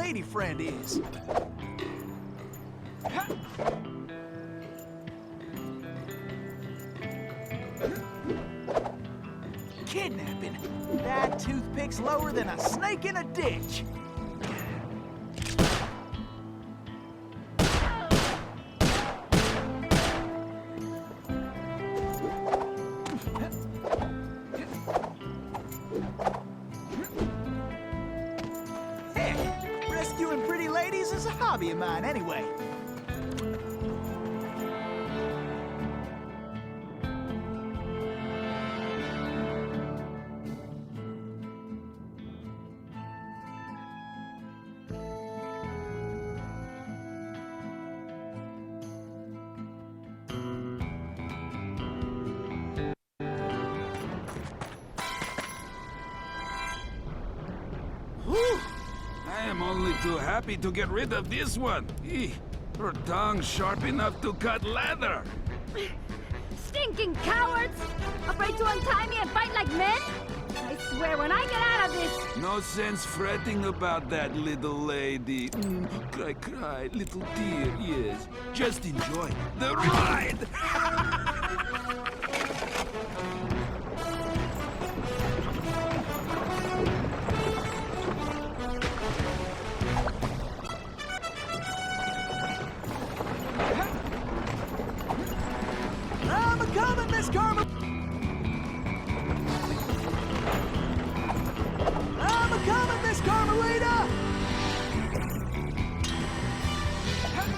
lady friend is. Kidnapping? That toothpick's lower than a snake in a ditch. Heck, rescuing pretty ladies is a hobby of mine anyway. I am only too happy to get rid of this one. Her tongue's sharp enough to cut leather. Stinking cowards! Afraid to untie me and fight like men? I swear when I get out of this... No sense fretting about that, little lady. Cry, cry, little dear, yes. Just enjoy the ride! I'm a-coming, Miss Carmelita! I'm a-coming, Miss Carmelita!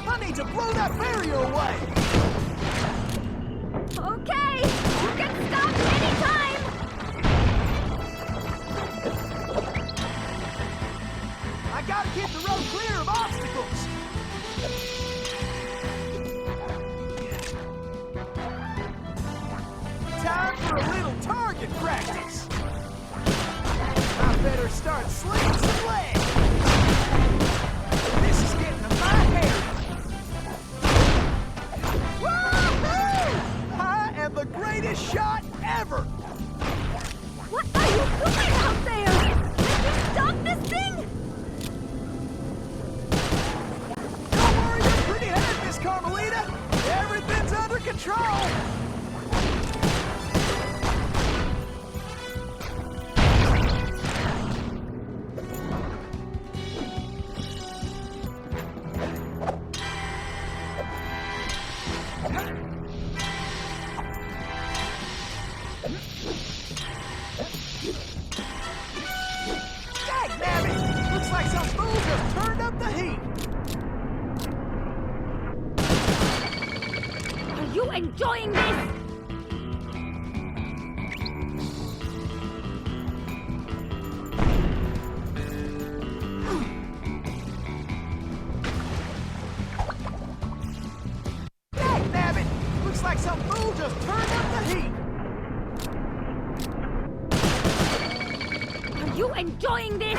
I need to blow that barrier away! Okay! You can stop anytime! I gotta keep the road clear of obstacles! Time for a little target practice! I better start slinging some legs! This is getting to my hair! Woohoo! I am the greatest shot ever! What are you doing out there? Can you stop this thing? Don't worry your pretty head, Miss Carmelita! Everything's under control! Dagnabbit! Looks like some fool just turned up the heat! Are you enjoying this? Dagnabbit! Looks like some fool just turned up the heat! Are you enjoying this?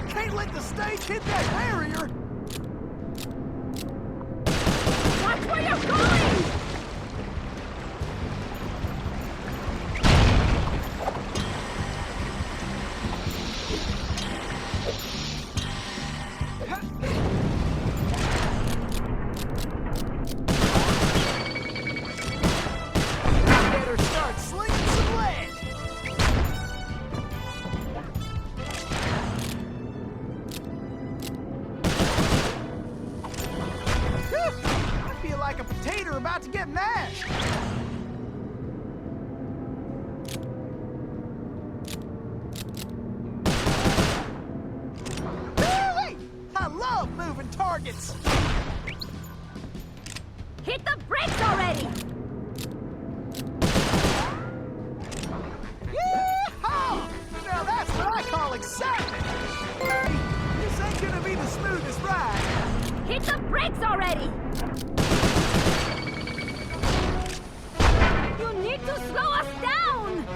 Can't let the stage hit that barrier! Watch where you're going! Better start slinging some lead! Whew! I feel like a potato about to get mashed! Really? I love moving targets! Hit the brakes already! Yeehaw! Now that's what I call excitement! This ain't gonna be the smoothest ride! Hit the brakes already! You need to slow us down!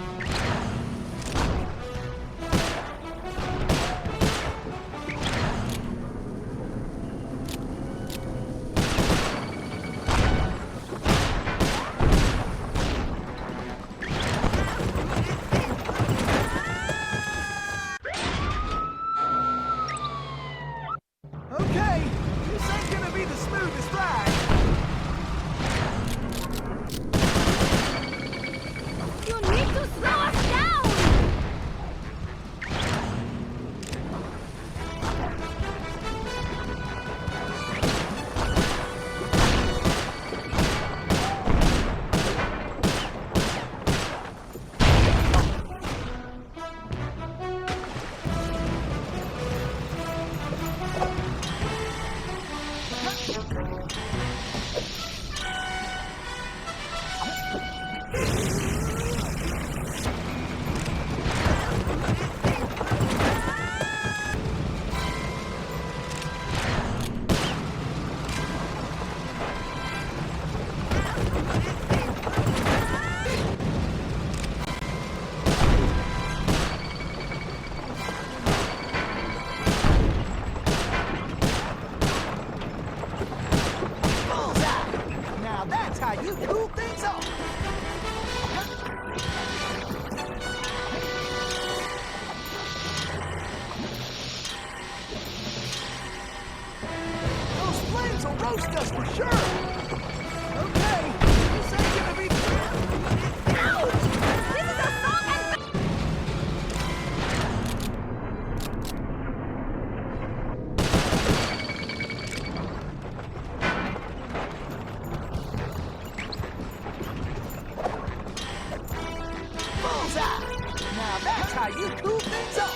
how you cool things off.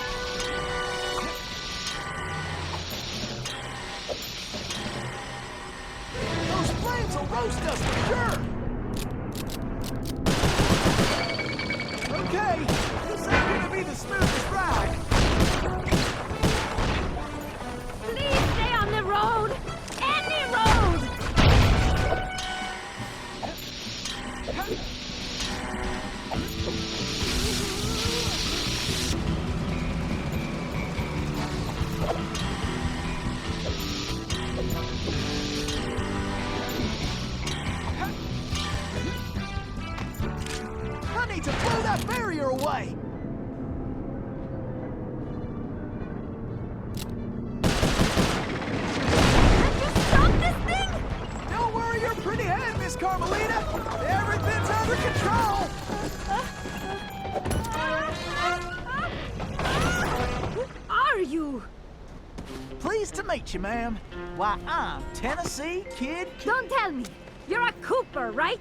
Those flames will roast us for sure. Okay, this ain't gonna be the smoothest ride. Please stay on the road! Any road! I need to blow that barrier away. Stop this thing! Don't worry your pretty head, Miss Carmelita. Everything's under control. Who are you? Pleased to meet you, ma'am. Why, I'm Tennessee Kid. Don't tell me. You're a Cooper, right?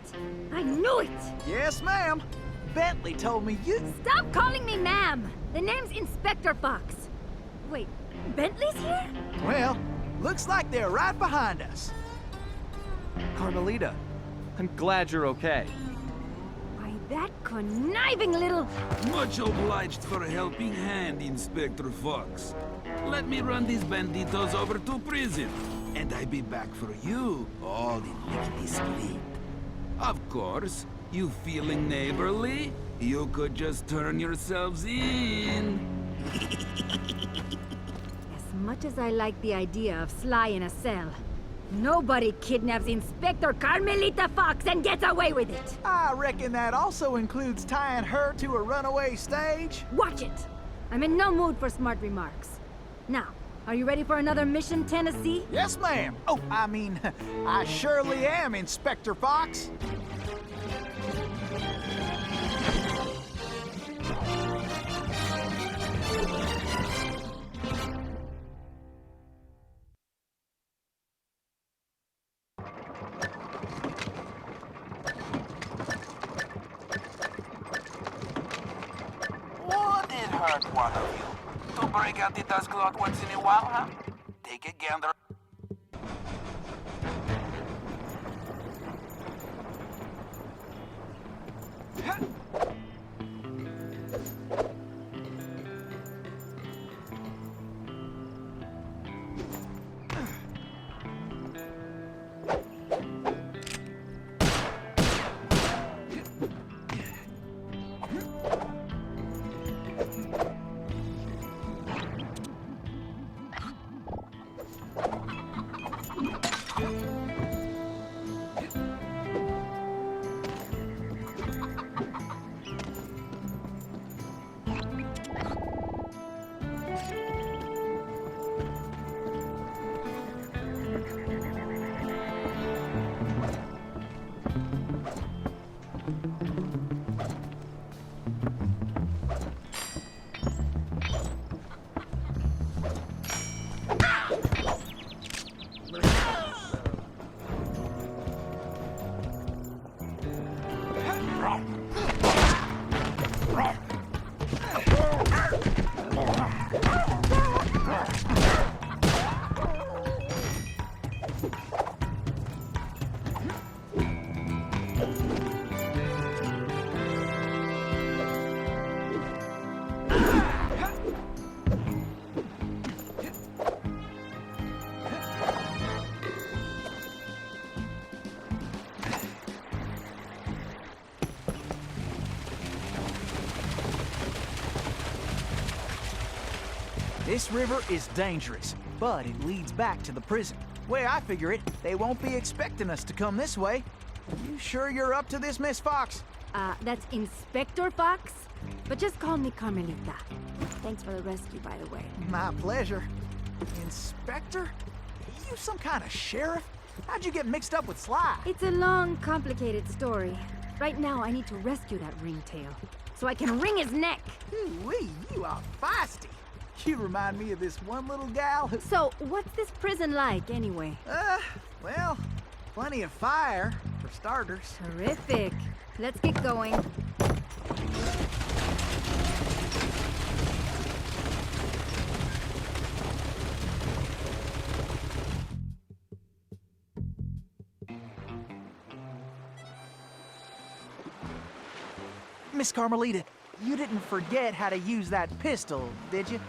I knew it! Yes, ma'am. Bentley told me you... Stop calling me ma'am! The name's Inspector Fox. Wait, Bentley's here? Well, looks like they're right behind us. Carmelita, I'm glad you're okay. Why, that conniving little... Much obliged for a helping hand, Inspector Fox. Let me run these banditos over to prison, and I be back for you, all in lickety split. Of course, you feeling neighborly? You could just turn yourselves in. As much as I like the idea of Sly in a cell, nobody kidnaps Inspector Carmelita Fox and gets away with it! I reckon that also includes tying her to a runaway stage. Watch it! I'm in no mood for smart remarks. Now, are you ready for another mission, Tennessee? Yes, ma'am. Oh, I mean, I surely am, Inspector Fox. Would it hurt one of you to break out the dust clock once in a while, huh? Take a gander. This river is dangerous, but it leads back to the prison. Way I figure it, they won't be expecting us to come this way. You sure you're up to this, Miss Fox? That's Inspector Fox? But just call me Carmelita. Thanks for the rescue, by the way. My pleasure. Inspector? You some kind of sheriff? How'd you get mixed up with Sly? It's a long, complicated story. Right now, I need to rescue that ringtail, so I can wring his neck. Ooh-wee, you are feisty. You remind me of this one little gal who... So, what's this prison like, anyway? Well, plenty of fire, for starters. Terrific. Let's get going. Miss Carmelita, you didn't forget how to use that pistol, did you?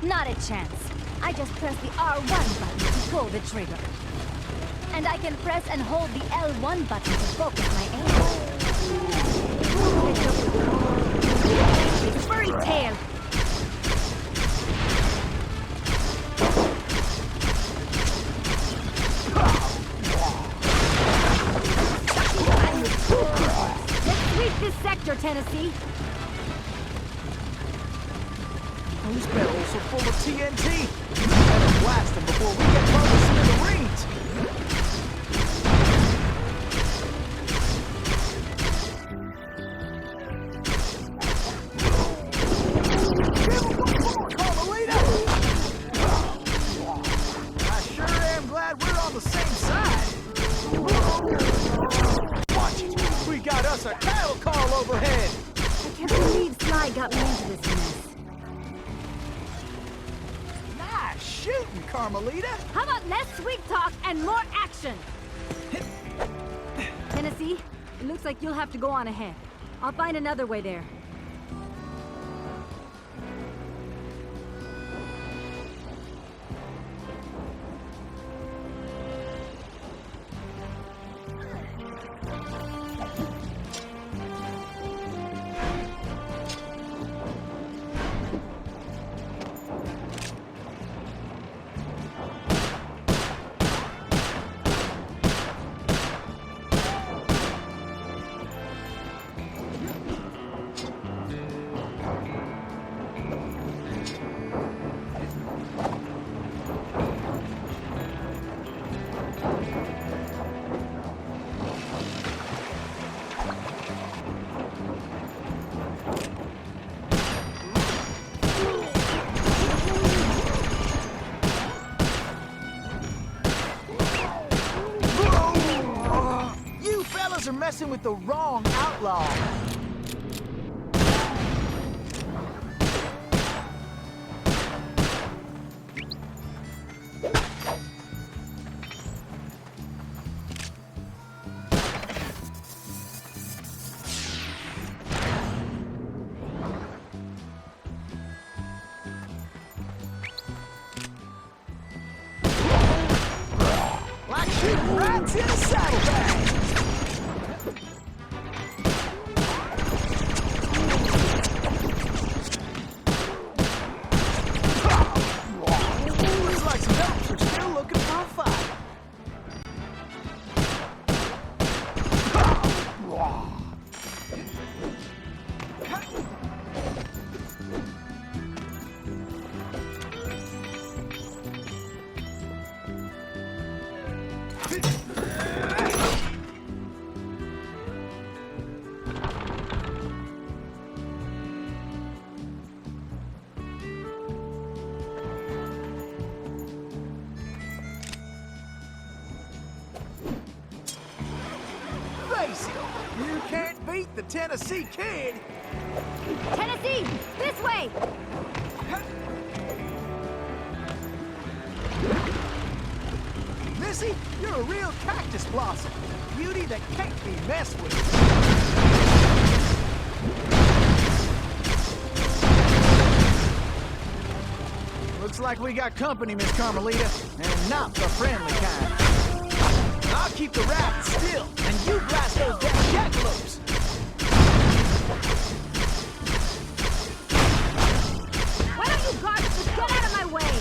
Not a chance. I just press the R1 button to pull the trigger. And I can press and hold the L1 button to focus my aim. Furry tail! Let's sweep this sector, Tennessee! Those barrels are full of TNT. Better blast them before we get blown to smithereens. Carmelita! I sure am glad we're on the same side. Watch it. We got us a cattle call overhead. I can't believe Sly got me into this mess. Nice shooting, Carmelita. How about less sweet talk and more action? Tennessee, it looks like you'll have to go on ahead. I'll find another way there. Are messing with the wrong outlaw. Like shooting rats in a saddlebag. You can't beat the Tennessee Kid! Tennessee, this way! Missy, you're a real cactus blossom. Beauty that can't be messed with. Looks like we got company, Miss Carmelita, and not the friendly kind. I'll keep the raft still, and you blast those damn jackalopes! Why don't you guards just get out of my way?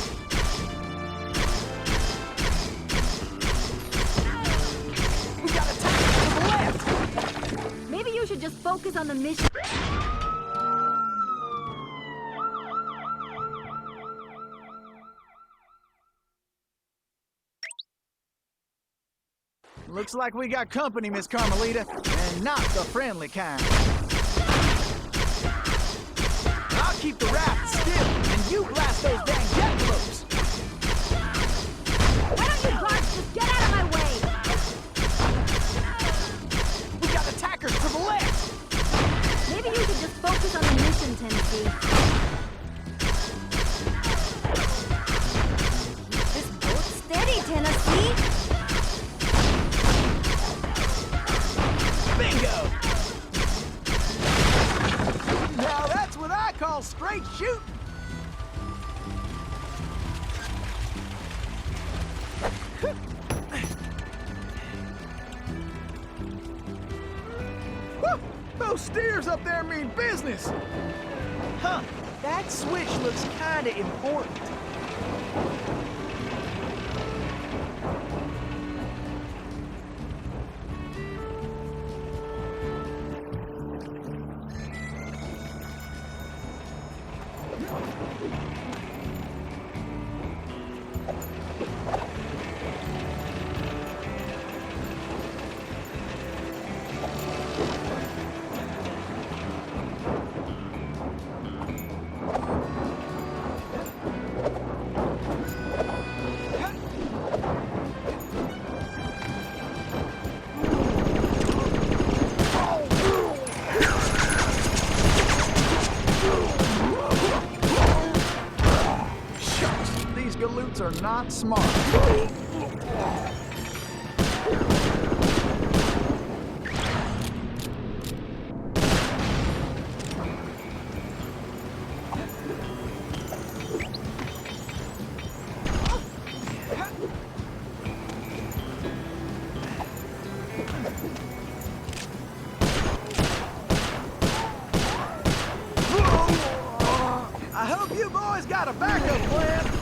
We got attacked to the left! Maybe you should just focus on the mission. Looks like we got company, Miss Carmelita, and not the friendly kind. I'll keep the raft still, and you blast those dang jackalopes! Why don't you guards just get out of my way? We got attackers to the left! Maybe you should just focus on the mission, Tennessee. This boat's steady, Tennessee! Bingo! call straight shooting. Woo! Those steers up there mean business. Huh, that switch looks kinda important. Galoots are not smart. I hope you boys got a backup plan.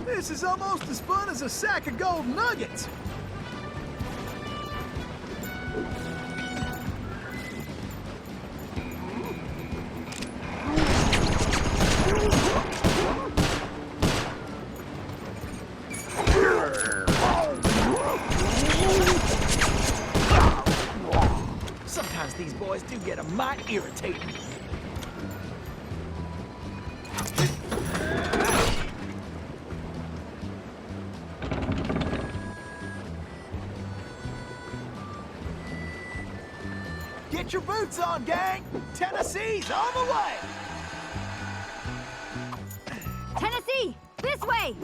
This is almost as fun as a sack of gold nuggets. Sometimes these boys do get a mite irritating. Get your boots on, gang! Tennessee's on the way! Tennessee! This way!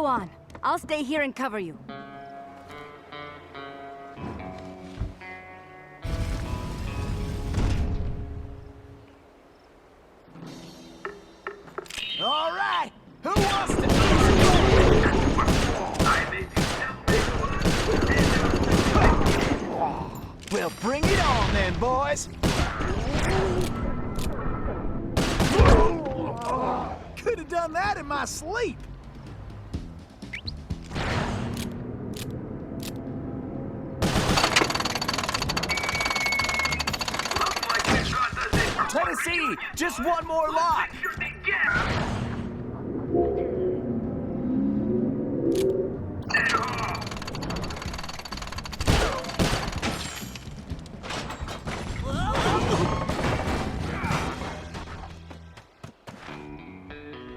go on. I'll stay here and cover you. All right, who wants to... Well, bring it on then, boys. Could have done that in my sleep. Tennessee, just one more lot.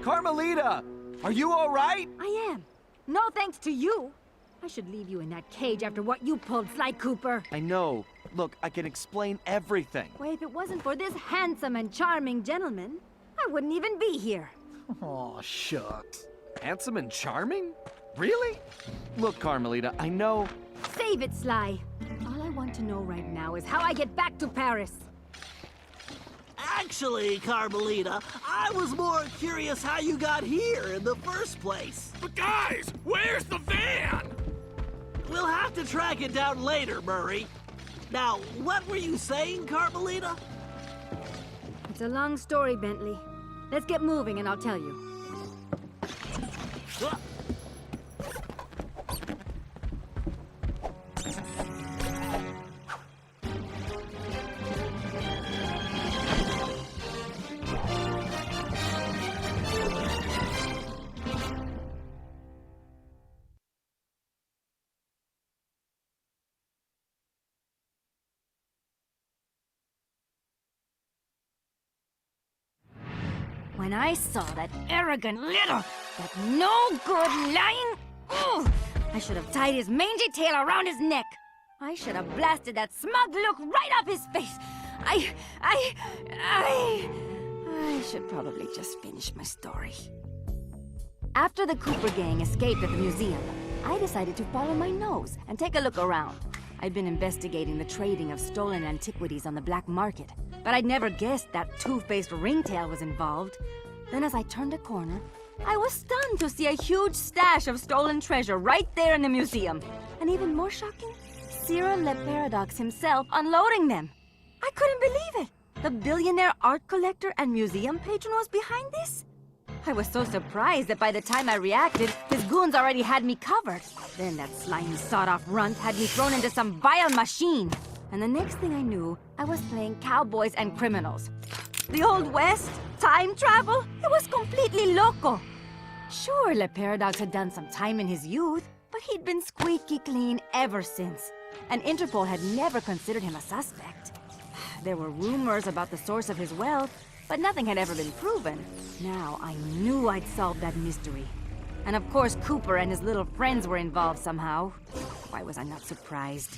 Carmelita, are you all right? I am. No thanks to you. I should leave you in that cage after what you pulled, Sly Cooper. I know. Look, I can explain everything. Well, if it wasn't for this handsome and charming gentleman, I wouldn't even be here. Oh, shucks. Handsome and charming? Really? Look, Carmelita, I know... Save it, Sly. All I want to know right now is how I get back to Paris. Actually, Carmelita, I was more curious how you got here in the first place. But guys, where's the van? We'll have to track it down later, Murray. Now, what were you saying, Carmelita? It's a long story, Bentley. Let's get moving and I'll tell you. When I saw that arrogant little, that no-good lying... Ugh, I should have tied his mangy tail around his neck. I should have blasted that smug look right off his face. I should probably just finish my story. After the Cooper gang escaped at the museum, I decided to follow my nose and take a look around. I'd been investigating the trading of stolen antiquities on the black market, but I'd never guessed that two-faced ringtail was involved. Then as I turned a corner, I was stunned to see a huge stash of stolen treasure right there in the museum. And even more shocking, Cyril Le Paradox himself unloading them. I couldn't believe it. The billionaire art collector and museum patron was behind this? I was so surprised that by the time I reacted, his goons already had me covered. Then that slimy sawed-off runt had me thrown into some vile machine. And the next thing I knew, I was playing cowboys and criminals. The Old West? Time travel? It was completely loco. Sure, Le Paradox had done some time in his youth, but he'd been squeaky clean ever since. And Interpol had never considered him a suspect. There were rumors about the source of his wealth, but nothing had ever been proven. Now I knew I'd solved that mystery. And of course Cooper and his little friends were involved somehow. Why was I not surprised?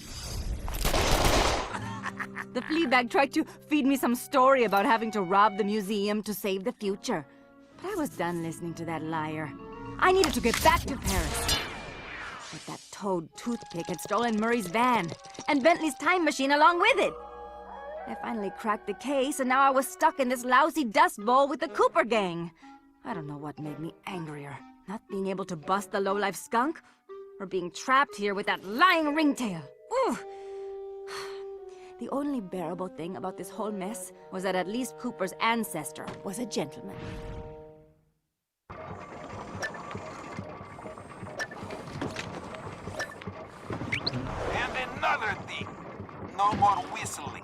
The Fleabag tried to feed me some story about having to rob the museum to save the future. But I was done listening to that liar. I needed to get back to Paris. But that toad toothpick had stolen Murray's van, and Bentley's time machine along with it. I finally cracked the case, and now I was stuck in this lousy dust bowl with the Cooper gang. I don't know what made me angrier. Not being able to bust the lowlife skunk, or being trapped here with that lying ringtail. Ooh! The only bearable thing about this whole mess was that at least Cooper's ancestor was a gentleman. And another thing, no more whistling.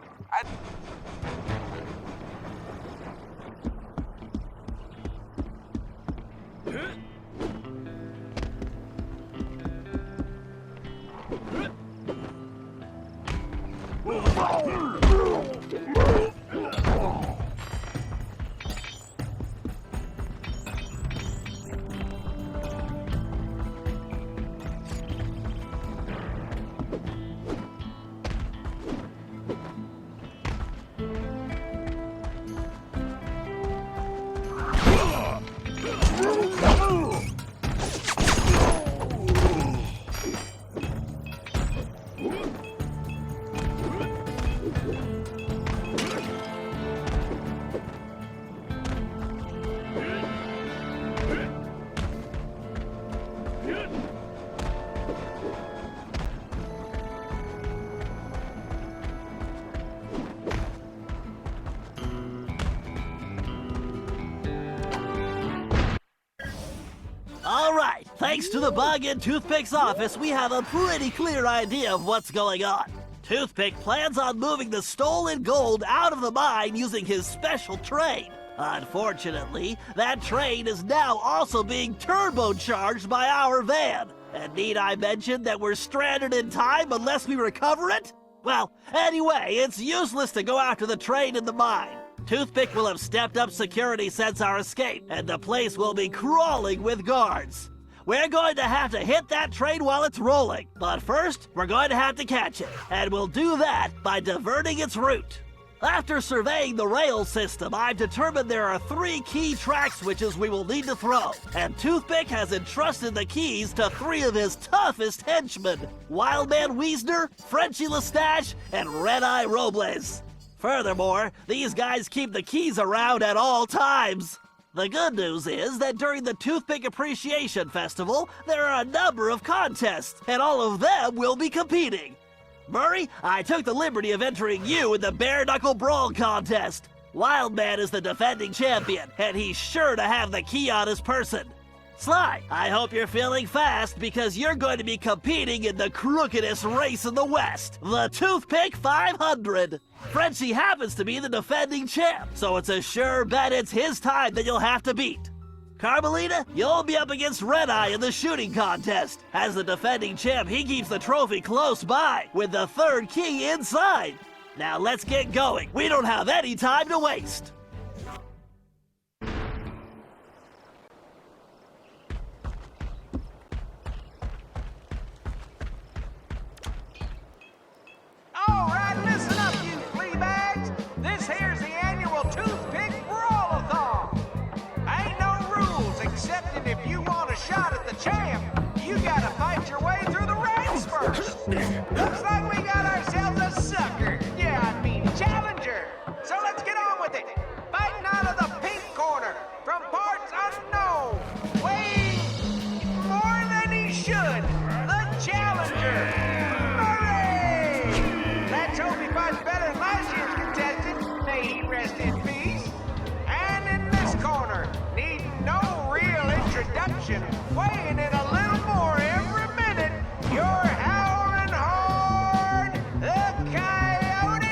Thanks to the bug in Toothpick's office, we have a pretty clear idea of what's going on. Toothpick plans on moving the stolen gold out of the mine using his special train. Unfortunately, that train is now also being turbocharged by our van. And need I mention that we're stranded in time unless we recover it? Well, anyway, it's useless to go after the train in the mine. Toothpick will have stepped up security since our escape, and the place will be crawling with guards. We're going to have to hit that train while it's rolling, but first, we're going to have to catch it, and we'll do that by diverting its route. After surveying the rail system, I've determined there are 3 key track switches we will need to throw, and Toothpick has entrusted the keys to 3 of his toughest henchmen, Wildman Wiesner, Frenchie Lestage, and Red-Eye Robles. Furthermore, these guys keep the keys around at all times. The good news is that during the Toothpick Appreciation Festival, there are a number of contests, and all of them will be competing. Murray, I took the liberty of entering you in the Bare Knuckle Brawl contest. Wildman is the defending champion, and he's sure to have the key on his person. Sly, I hope you're feeling fast because you're going to be competing in the crookedest race in the West, the Toothpick 500. Frenchie happens to be the defending champ, so it's a sure bet it's his time that you'll have to beat. Carmelita, you'll be up against Red-Eye in the shooting contest. As the defending champ, he keeps the trophy close by, with the 3rd key inside. Now let's get going. We don't have any time to waste. All right, listen up, you flea bags. This here's the annual Toothpick Brawl-a-thon. Ain't no rules, except that if you want a shot at the champ, you gotta fight your way through the ranks first. Looks like we got ourselves a sucker. Yeah, I mean challenger. So let's get on with it. Fighting out of the pink corner, from parts unknown, weighing more than he should, the challenger. Let's hope he fights better than last year's contestant. May he rest in peace. And in this corner, needing no real introduction, weighing in a little more every minute, your howling horde, the Coyotes!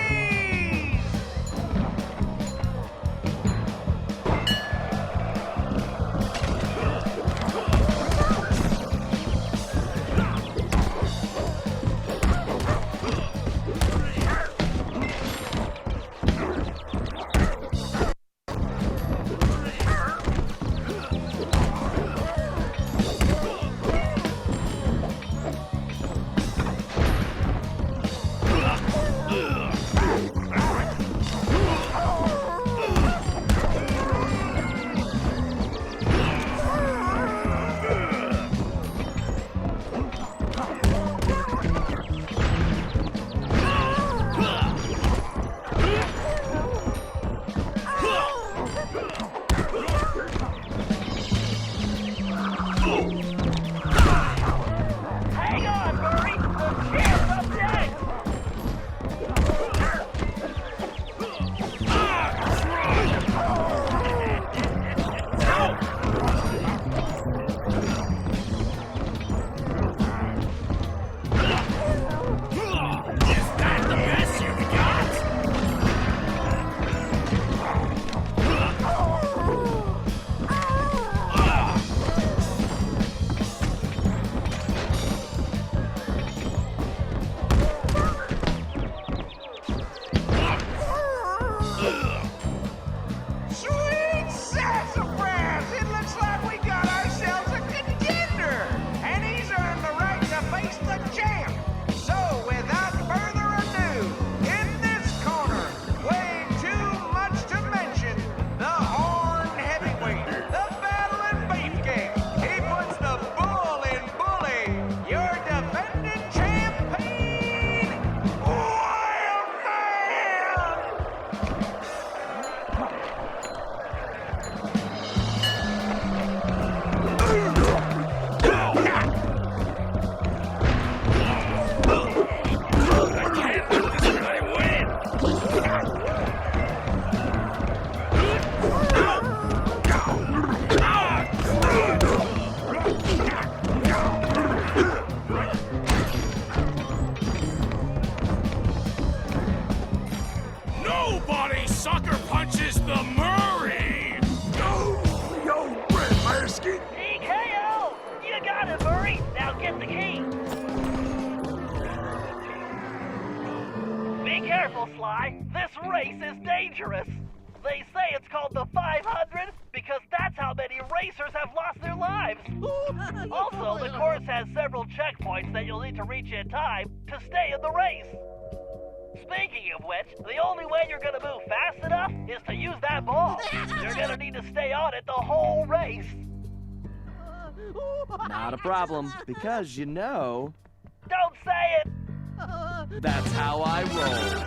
race is dangerous. They say it's called the 500 because that's how many racers have lost their lives. Also, the course has several checkpoints that you'll need to reach in time to stay in the race. Speaking of which, the only way you're gonna move fast enough is to use that ball. You're gonna need to stay on it the whole race. Not a problem, because you know, Don't say it! that's how I roll.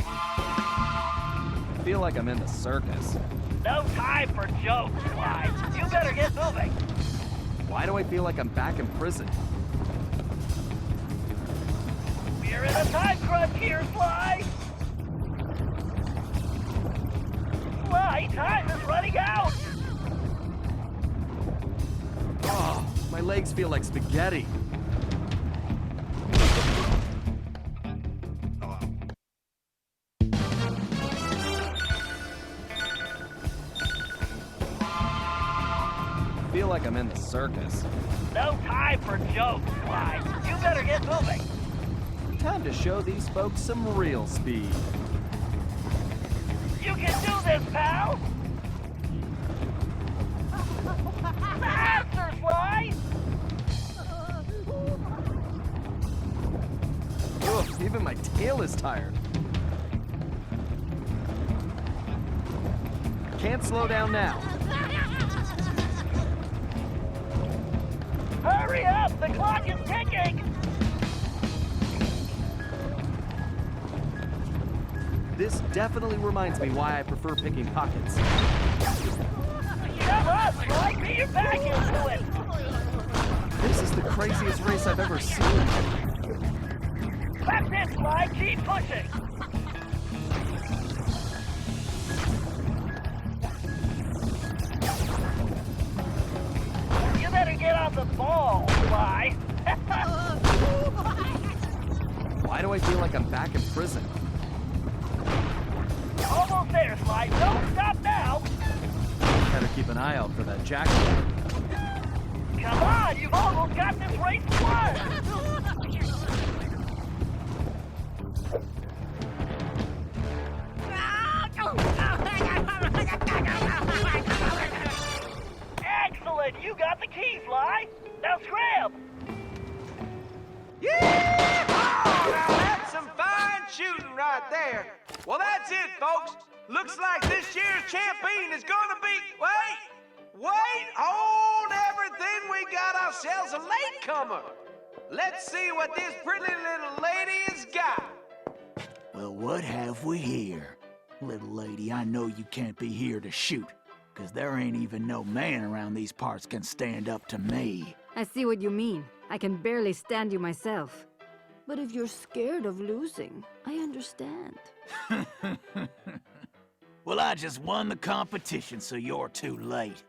I feel like I'm in the circus. No time for jokes, Clyde. You better get moving. Why do I feel like I'm back in prison? We're in a time crunch here, Sly. Sly, time is running out. Oh, my legs feel like spaghetti. I feel like I'm in the circus. No time for jokes, Clyde. You better get moving. Time to show these folks some real speed. You can do this, pal. Faster, Sly. Ugh, even my tail is tired. Can't slow down now. Hurry up! The clock is ticking! This definitely reminds me why I prefer picking pockets. Shut up, Sly! Get your back into it! This is the craziest race I've ever seen. That's it, Sly! Keep pushing! You better get on the ball, Sly! Why do I feel like I'm back in prison? Almost there, Sly! Don't stop now! Better keep an eye out for that jacket. Come on! You've almost got this race won! Excellent! You got the keys, Sly! Now scram! Yeah! Oh, now that's some fine shooting right there. Well, that's it, folks. Looks like this year's champion is gonna be... Wait! Hold everything. We got ourselves a latecomer. Let's see what this pretty little lady has got. Well, what have we here? Little lady, I know you can't be here to shoot, 'cause there ain't even no man around these parts can stand up to me. I see what you mean. I can barely stand you myself. But if you're scared of losing, I understand. Well, I just won the competition, so you're too late.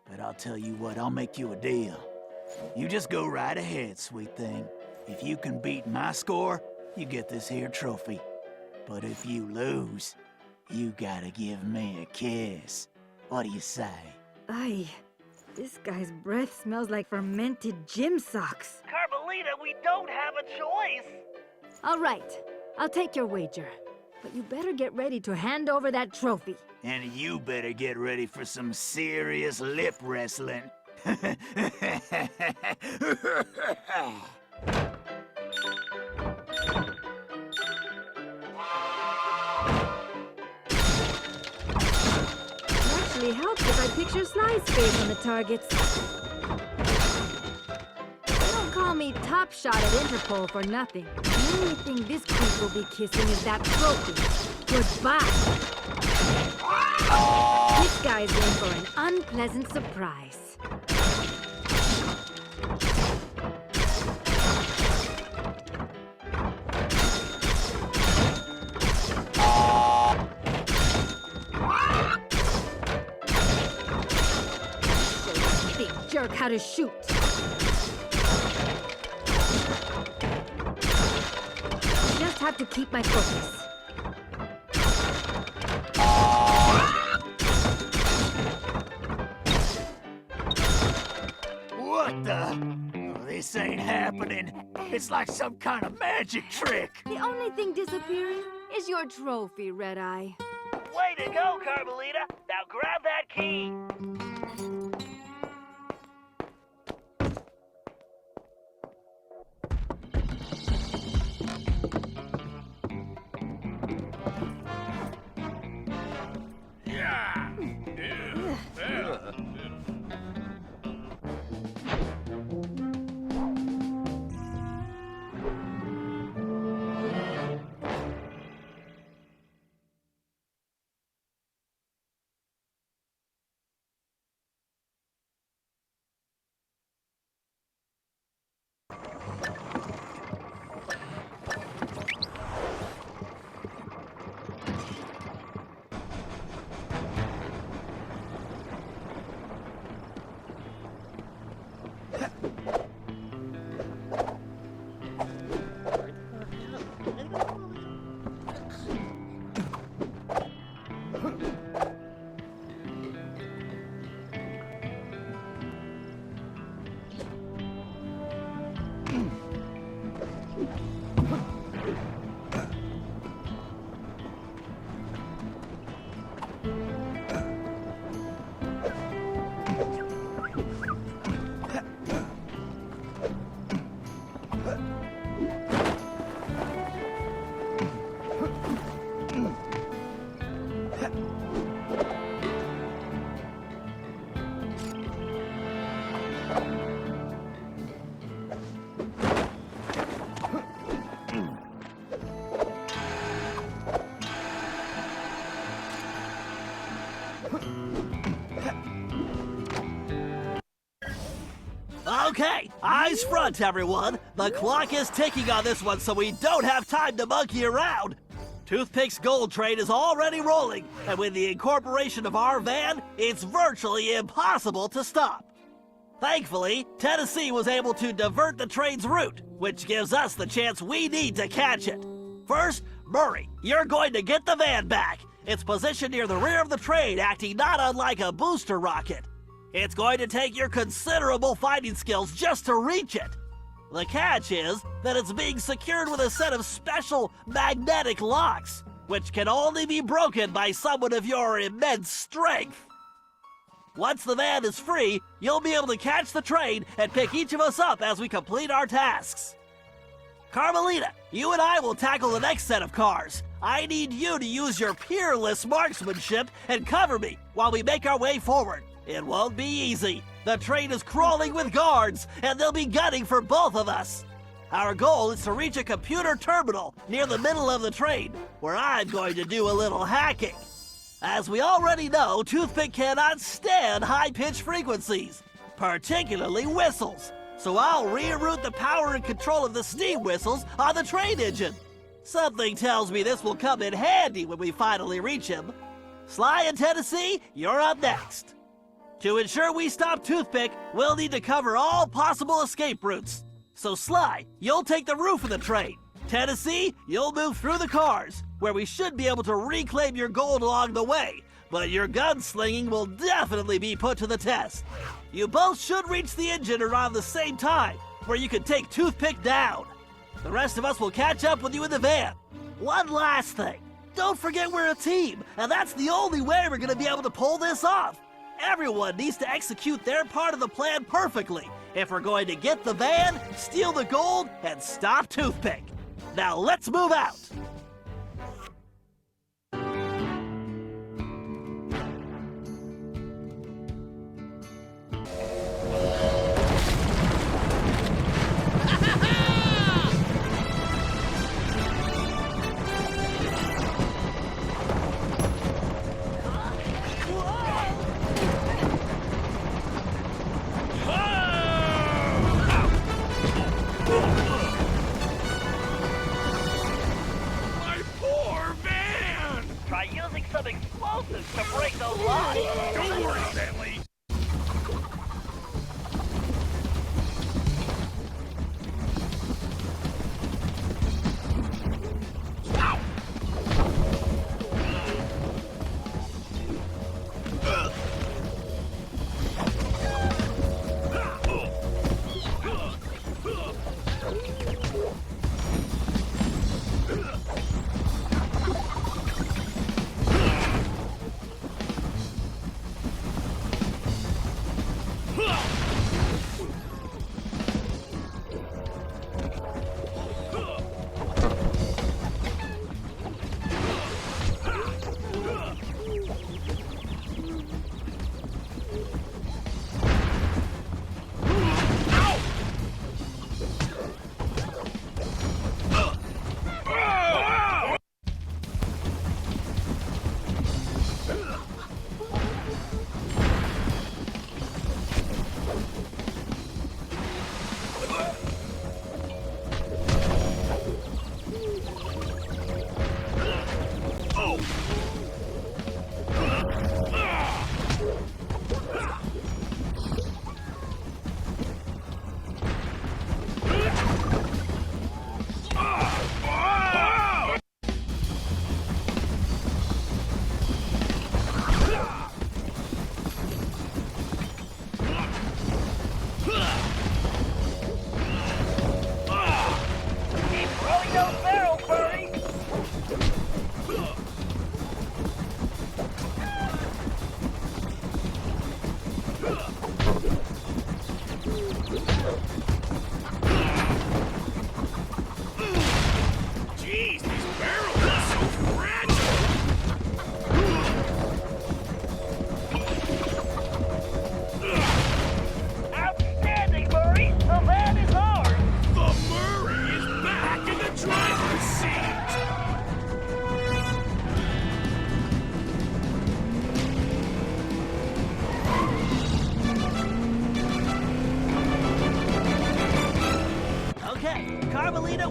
But I'll tell you what, I'll make you a deal. You just go right ahead, sweet thing. If you can beat my score, you get this here trophy. But if you lose, you gotta give me a kiss. What do you say? Aye, this guy's breath smells like fermented gym socks. Carmelita, we don't have a choice! All right, I'll take your wager. But you better get ready to hand over that trophy. And you better get ready for some serious lip wrestling. Actually helps if I picture Sly's face on the targets. They don't call me Top Shot at Interpol for nothing. The only thing this creep will be kissing is that trophy. Goodbye. This guy's in for an unpleasant surprise. Big jerk how to shoot. Just have to keep my focus. What the? Oh, this ain't happening. happening. It's like some kind of magic trick. The only thing disappearing is your trophy, Red Eye. Way to go, Carmelita. Now grab that key. Okay, eyes front, everyone. The clock is ticking on this one, so we don't have time to monkey around. Toothpick's gold train is already rolling, and with the incorporation of our van, it's virtually impossible to stop. Thankfully, Tennessee was able to divert the train's route, which gives us the chance we need to catch it. First, Murray, you're going to get the van back. It's positioned near the rear of the train, acting not unlike a booster rocket. It's going to take your considerable fighting skills just to reach it. The catch is that it's being secured with a set of special magnetic locks, which can only be broken by someone of your immense strength. Once the van is free, you'll be able to catch the train and pick each of us up as we complete our tasks. Carmelita, you and I will tackle the next set of cars. I need you to use your peerless marksmanship and cover me while we make our way forward. It won't be easy. The train is crawling with guards, and they'll be gunning for both of us. Our goal is to reach a computer terminal near the middle of the train, where I'm going to do a little hacking. As we already know, Toothpick cannot stand high-pitched frequencies, particularly whistles. So I'll reroute the power and control of the steam whistles on the train engine. Something tells me this will come in handy when we finally reach him. Sly and Tennessee, you're up next. To ensure we stop Toothpick, we'll need to cover all possible escape routes. So Sly, you'll take the roof of the train. Tennessee, you'll move through the cars, where we should be able to reclaim your gold along the way, but your gunslinging will definitely be put to the test. You both should reach the engine around the same time, where you can take Toothpick down. The rest of us will catch up with you in the van. One last thing. Don't forget we're a team, and that's the only way we're going to be able to pull this off. Everyone needs to execute their part of the plan perfectly if we're going to get the van, steal the gold, and stop Toothpick. Now let's move out. Some explosives to break those lines. Don't worry, Stanley.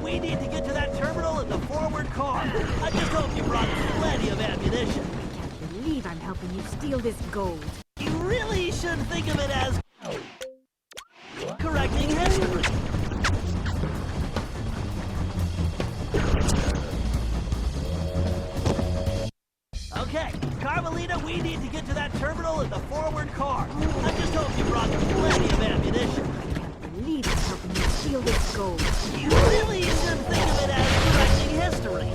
we need to get to that terminal in the forward car. I just hope you brought plenty of ammunition. I can't believe I'm helping you steal this gold. You really should think of it as correcting history. Okay, Carmelita, we need to get to that terminal in the forward car. I just hope you brought plenty of ammunition. I can't believe I'm helping you steal this gold. You really should think of it as correcting history.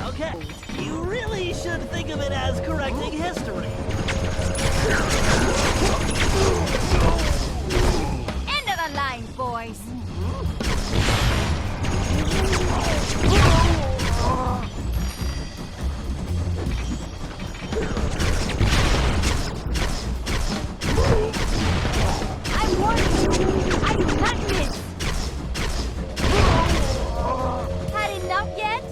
Okay, you really should think of it as correcting history. End of the line, boys. I warned you. I do not miss. Had enough yet?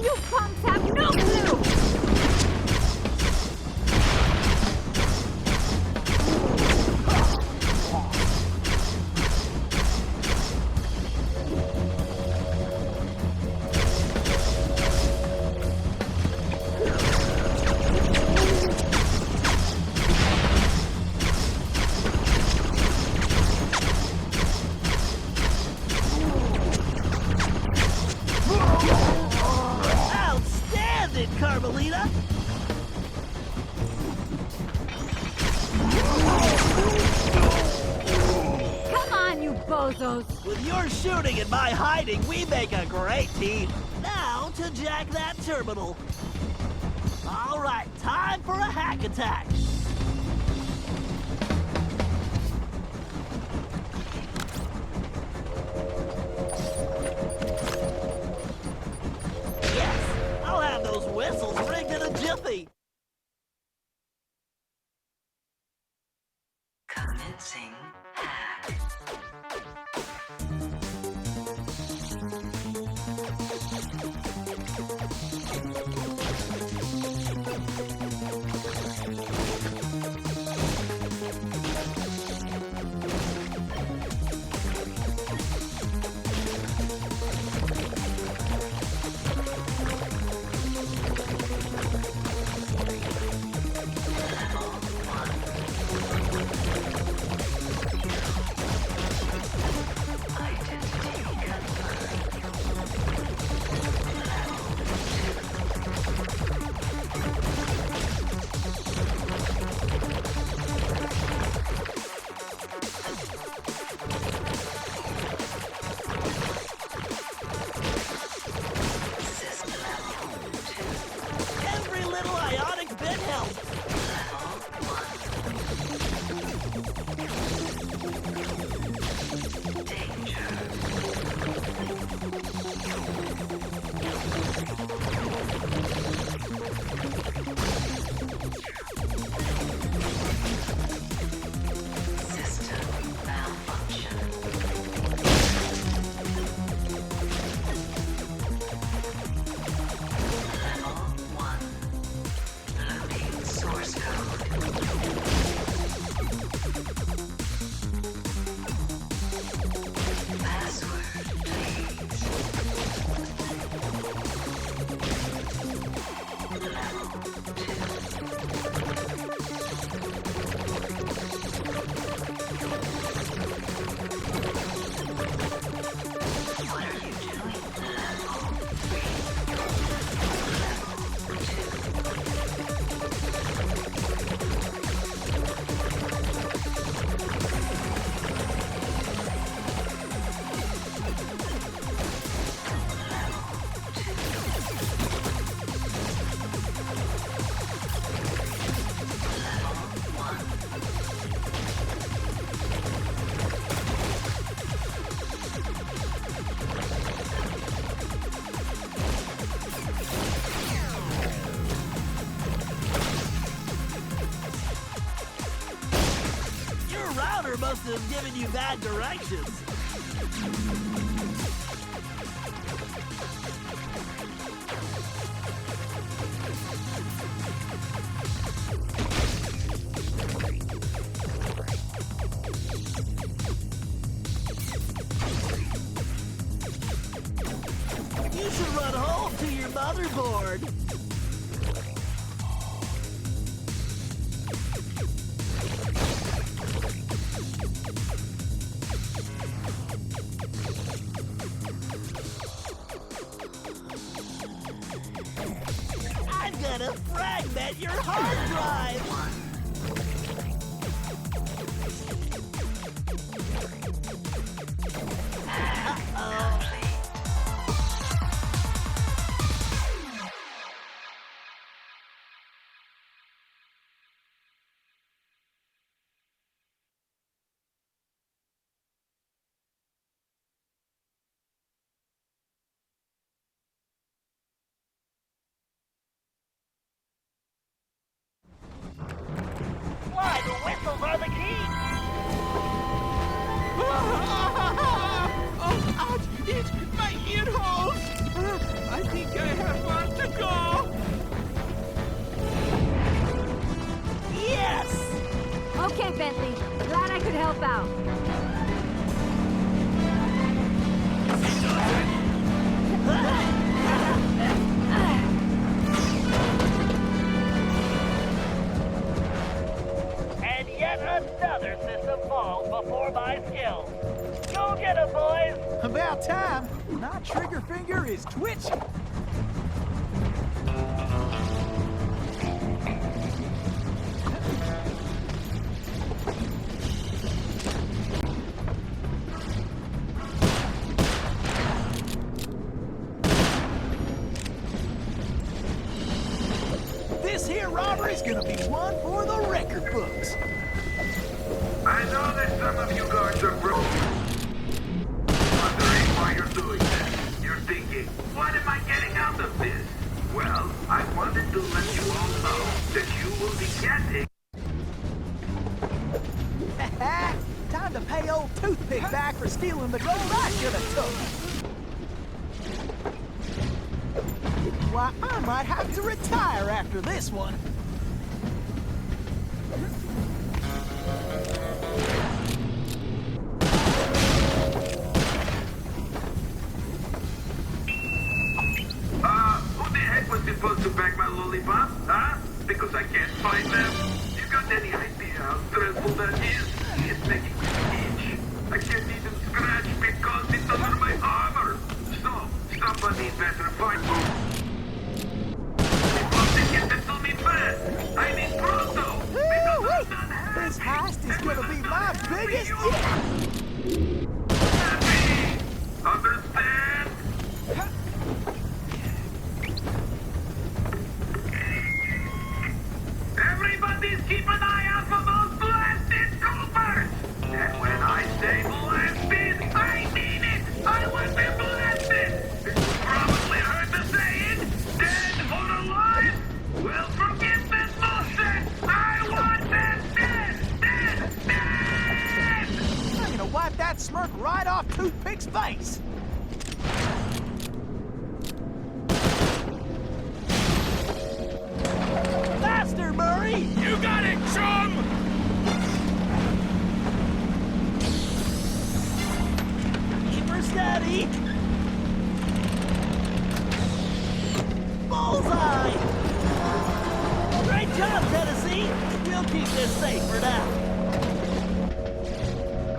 You punks have no clue! Outstanding, Carmelita! Come on, you bozos! With your shooting and my hiding, we make a great team. Now to jack that terminal. All right, time for a hack attack. Yes, I'll have those whistles rigged in a jiffy. Commencing hack. Every little ionic bit helps. System malfunction. Level 1. Loading source code. Password, please. What are you doing? Level 2. Your router must have given you bad directions. password. I'm gonna fragment your hard drive! Why, the whistles are the key! Oh, ouch! Itch! My ear holes! I think I have one to go! Yes! Okay, Bentley. Glad I could help out. And yet another system falls before my skills. Go get 'em, boys! About time. My trigger finger is twitching. This here robbery's gonna be one for the record books. I know that some of you guards are broke. Wondering why you're doing this. You're thinking, what am I getting out of this? Well, I wanted to let you all know that you will be getting... Time to pay old Toothpick back for stealing the gold I should have took. Why, I might have to retire after this one. Who the heck was supposed to bag my lollipop? Huh? Because I can't find them? You got any idea how stressful that is? It's making me itch. I can't even scratch because it's under my armor. So, somebody better find me. They must get it to me fast. I mean pronto. Because I'm not happy. This heist is gonna be my biggest yet. Happy. Understand? Everybody's keep an eye out for those blasted coopers! And when I say blasted, I mean it! I want them blasted! You probably heard the saying, dead or alive? Well, forget this bullshit! I want them dead! Dead! Dead! I'm gonna wipe that smirk right off Toothpick's face. Faster, Murray! You got it, chum! Keep her steady! Bullseye! Great job, Tennessee! We'll keep this safe for now.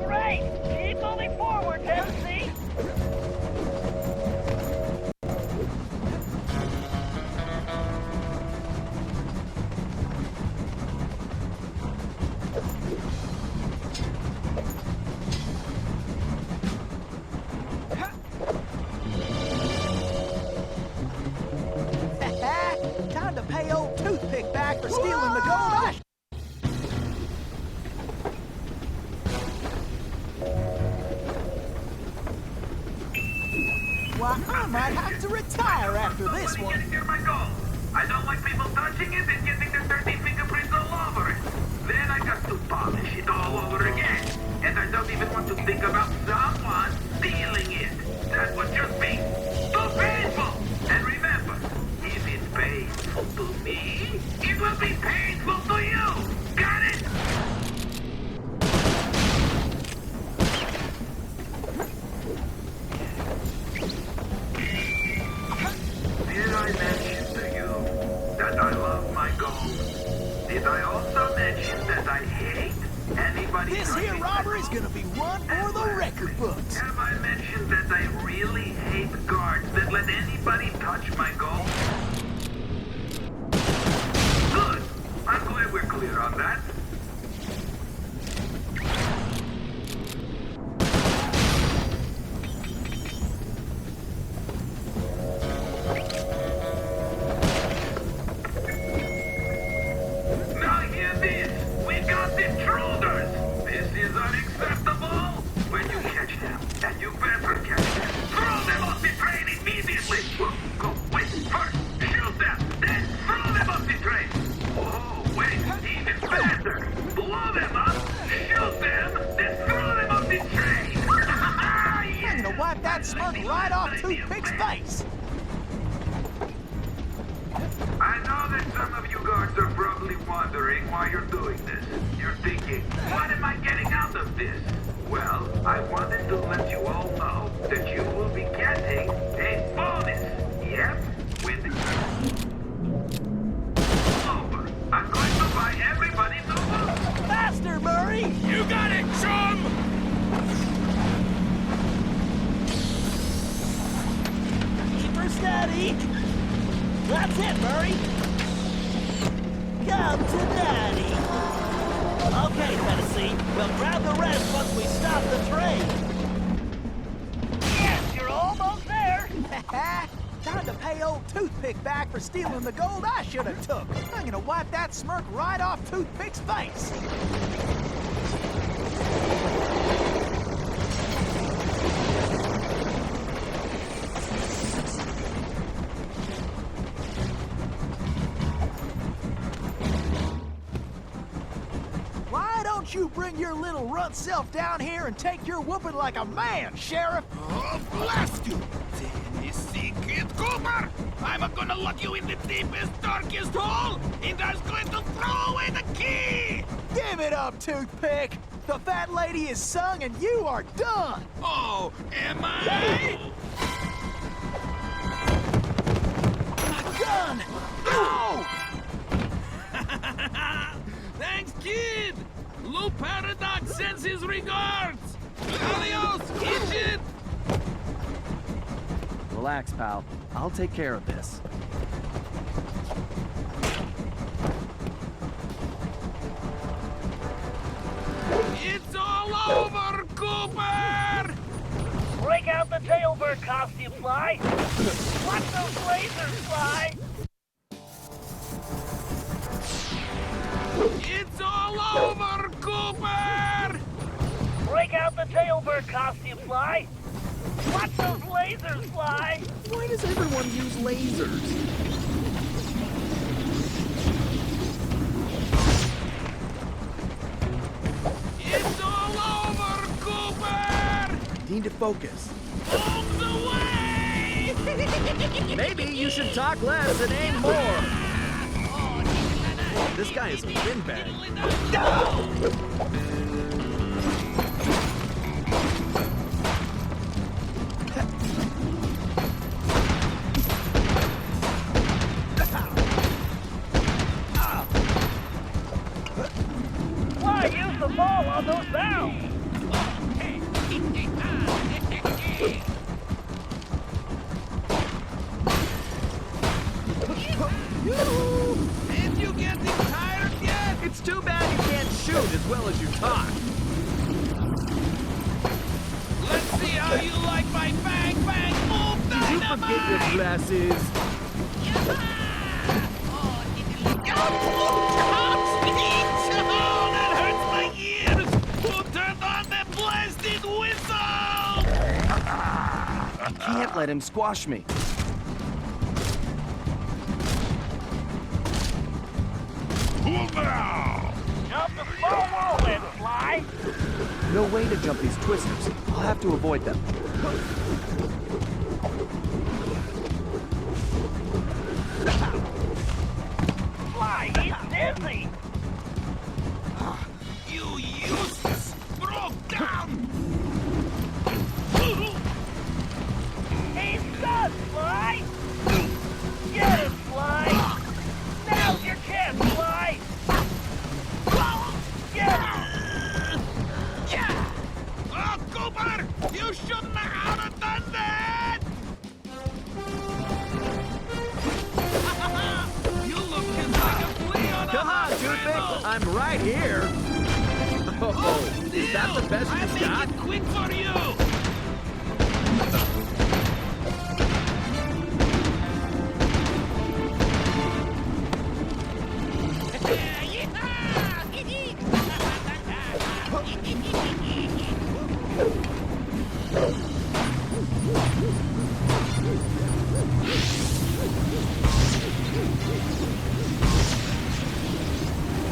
Great! Keep moving forward, Tennessee! Time to pay old Toothpick back for stealing the gold I Why, I might have to retire after this one. Getting near my goal. I don't like people touching it and getting their dirty fingerprints all over it. Then I got to polish it all over again. And I don't even want to think about someone stealing it. That would just be too painful. And remember, if it's painful to me, it will be painful to you. Got it? Did I mention the that I love my gold. Did I also mention that I hate anybody This here touching robbery's gonna be one for the record books. Have I mentioned that I really hate guards that let anybody touch my gold? Good. I'm glad we're clear on that. Now hear this. We got intruders. This is unacceptable. When you catch them, and you better catch them, throw them off the train immediately. Go, wait, first, shoot them, then throw them off the train. Oh, wait, even faster. Blow them up, shoot them, then throw them off the train. I'm gonna wipe that smirk right off Toothpick's face. I know that some of you guards are probably wondering why you're doing this. You're thinking, what am I getting out of this? Well, I wanted to let you all know that you will be getting a bonus. Yep, when the over, I'm going to buy everybody new boots. Faster, Murray! You got it, chum! Keep her steady. That's it, Murray. Come to Daddy. Okay, Tennessee, we'll grab the rest once we stop the train. Yes, you're almost there. Time to pay old Toothpick back for stealing the gold I should have took. I'm gonna wipe that smirk right off Toothpick's face. Why don't you bring your little runt self down here and take your whooping like a man, Sheriff? Oh, blast you! Tennessee Kid Cooper! I'm gonna lock you in the deepest, darkest hole, and I'm going to throw away the key! Give it up, Toothpick! The fat lady is sung and you are done! Oh, am I? My gun! No! Thanks, kid! Lou Paradox sends his regards! Adios, idiot! Relax, pal. I'll take care of this. It's all over, Cooper! Break out the jailbird costume, Fly. Watch those lasers, Fly. It's all over, Cooper! Break out the jailbird costume, Fly. Watch those lasers, Fly. Why does everyone use lasers? It's all over, Cooper! Need to focus. Out the way! Maybe you should talk less and aim more. This guy is a windbag. Fly, use the ball on those bounds. And you getting tired yet? It's too bad you can't shoot as well as you talk. Let's see how you like my bang bang move Did you dynamite! forget your glasses? Oh, that hurts my ears! Who turned on the blasted whistle? I can't let him squash me. Jump the small whirlwind, Fly. No way to jump these twisters. I'll have to avoid them. Fly, he's dizzy. You useless! Broke down! He's done, Fly. Get him, Fly. I'm right here. Oh, is that the best I you've make got? it quick for you!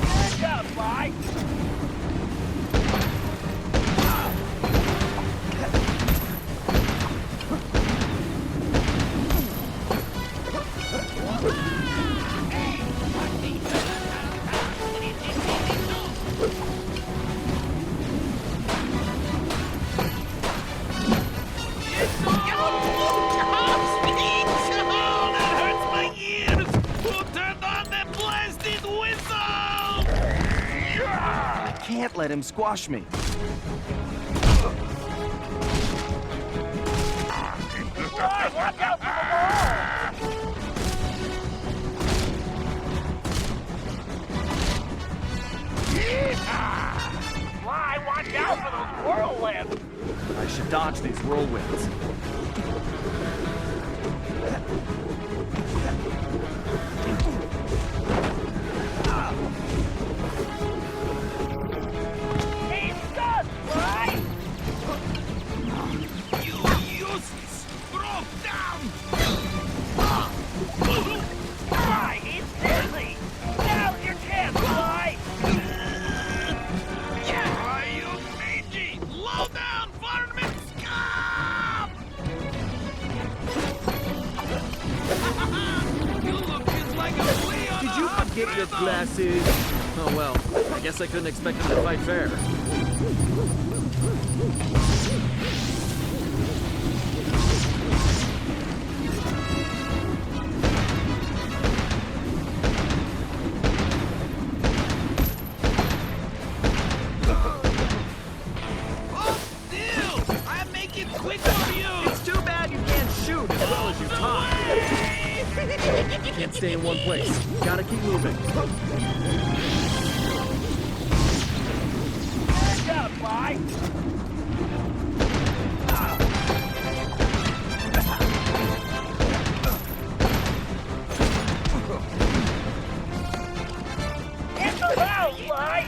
Good job, Fly. I can't let him squash me. Fly, watch out for the wall! Fly, watch out for those whirlwinds! I should dodge these whirlwinds. He's stuck, Fly! You useless! Broke down! Fly, he's dizzy! Now's your chance, Fly! Are you mangy? Low down, varmint scum! You look just like a Leon. Did you forget your glasses? Oh well, I guess I couldn't expect him to fight fair. Oh, still! I make it quick for you! It's too bad you can't shoot as well as you talk. Can't stay in one place. Gotta keep moving. Good job, Fly! Get the house, Fly!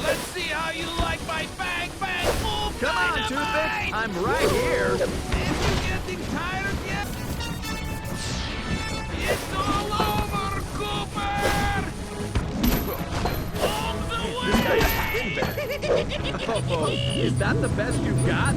Let's see how you like my bang bang boom Come on, dynamite! Toothpick! I'm right here. If you're getting tired yet, it's all over, Cooper! On the This way! guy's in bed. Oh, is that the best you've got?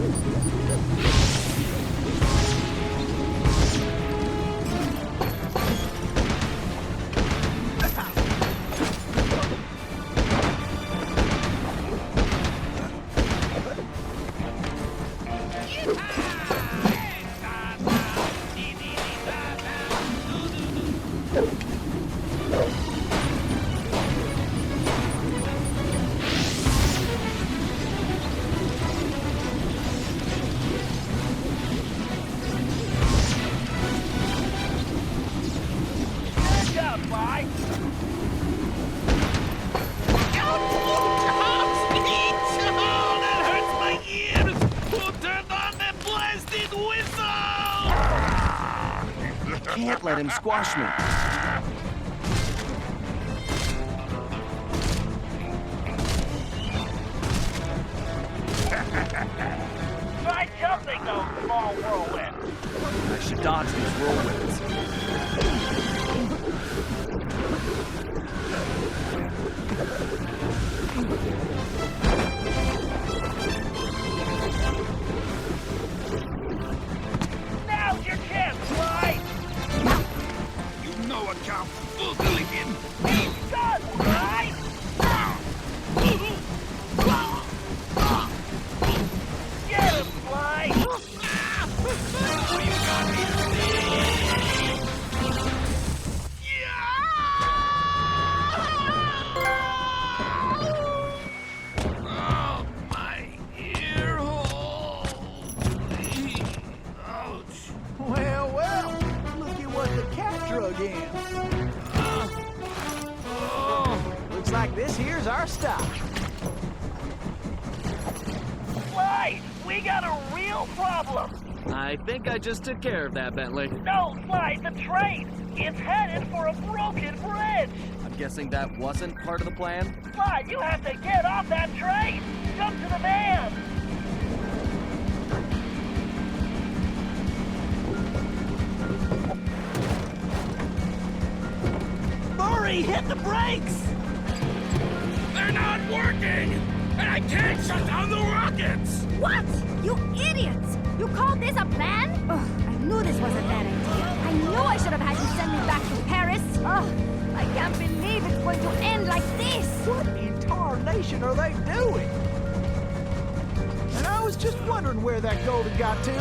Good job, Fly! That hurts my ears! Who turned on that blasted whistle? I can't let him squash me. Try jumping those small whirlwinds! I should dodge these whirlwinds. Now's your chance, Fly! You know a count like this here's our stop. Clyde, we got a real problem. I think I just took care of that, Bentley. No, Clyde, the train. It's headed for a broken bridge. I'm guessing that wasn't part of the plan? Clyde, you have to get off that train. Jump to the van. Murray, hit the brakes! They're not working! And I can't shut down the rockets! What? You idiots! You called this a plan? Ugh, I knew this was a bad idea. I knew I should have had you send me back to Paris. Ugh, I can't believe it's going to end like this. What in tarnation are they doing? And I was just wondering where that gold had got to.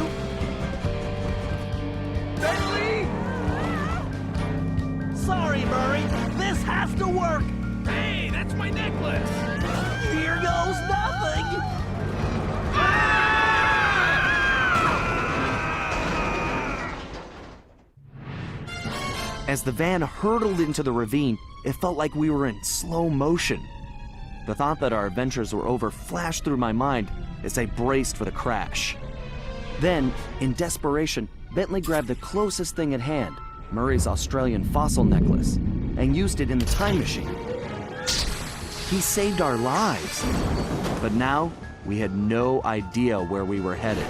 Bentley! Sorry, Murray. This has to work. Hey, that's my necklace! Here goes nothing. As the van hurtled into the ravine, it felt like we were in slow motion. The thought that our adventures were over flashed through my mind as I braced for the crash. Then, in desperation, Bentley grabbed the closest thing at hand, Murray's Australian fossil necklace, and used it in the time machine. He saved our lives. But now, we had no idea where we were headed.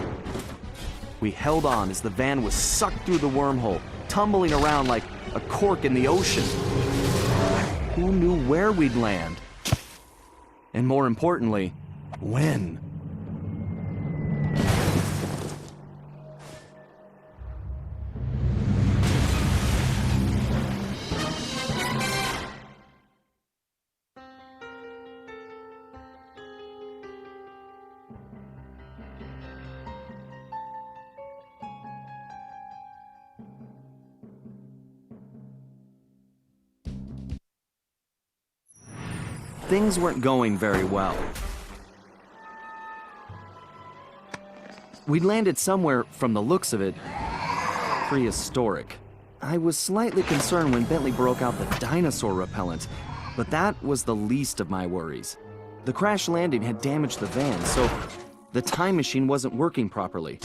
We held on as the van was sucked through the wormhole, tumbling around like a cork in the ocean. Who knew where we'd land? And more importantly, when? Things weren't going very well. We'd landed somewhere, from the looks of it, prehistoric. I was slightly concerned when Bentley broke out the dinosaur repellent, but that was the least of my worries. The crash landing had damaged the van, so the time machine wasn't working properly.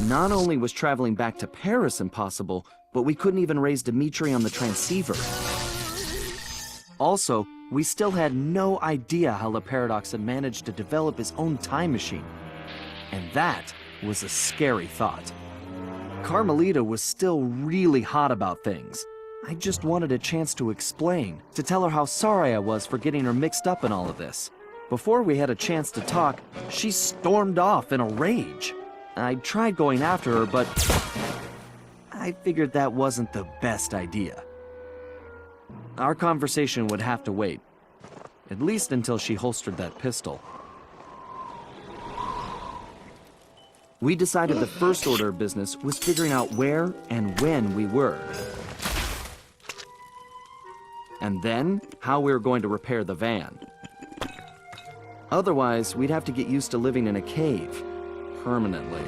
Not only was traveling back to Paris impossible, but we couldn't even raise Dimitri on the transceiver. Also, we still had no idea how Le Paradox had managed to develop his own time machine. And that was a scary thought. Carmelita was still really hot about things. I just wanted a chance to explain, to tell her how sorry I was for getting her mixed up in all of this. Before we had a chance to talk, she stormed off in a rage. I tried going after her, but I figured that wasn't the best idea. Our conversation would have to wait, at least until she holstered that pistol. We decided the first order of business was figuring out where and when we were. And then, how we were going to repair the van. Otherwise, we'd have to get used to living in a cave, permanently.